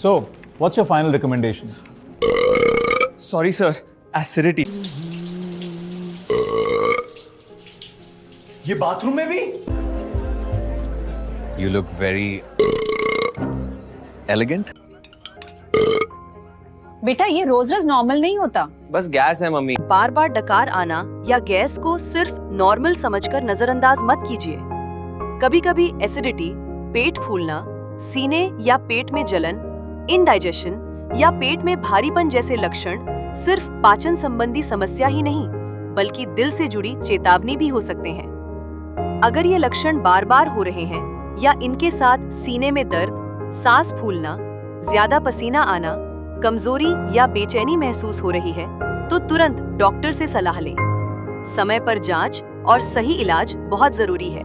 So, what's your final recommendation? Sorry sir, acidity. ये bathroom में भी? You look very elegant. बेटा ये रोज रोज नॉर्मल नहीं होता। बस गैस है मम्मी। बार बार डकार आना या गैस को सिर्फ नॉर्मल समझकर नजरअंदाज मत कीजिए। कभी कभी एसिडिटी, पेट फूलना, सीने या पेट में जलन, इंडाइजेशन या पेट में भारीपन जैसे लक्षण सिर्फ पाचन संबंधी समस्या ही नहीं बल्कि दिल से जुड़ी चेतावनी भी हो सकते हैं। अगर ये लक्षण बार बार हो रहे हैं या इनके साथ सीने में दर्द, सांस फूलना, ज्यादा पसीना आना, कमजोरी या बेचैनी महसूस हो रही है तो तुरंत डॉक्टर से सलाह लें। समय पर जांच और सही इलाज बहुत जरूरी है।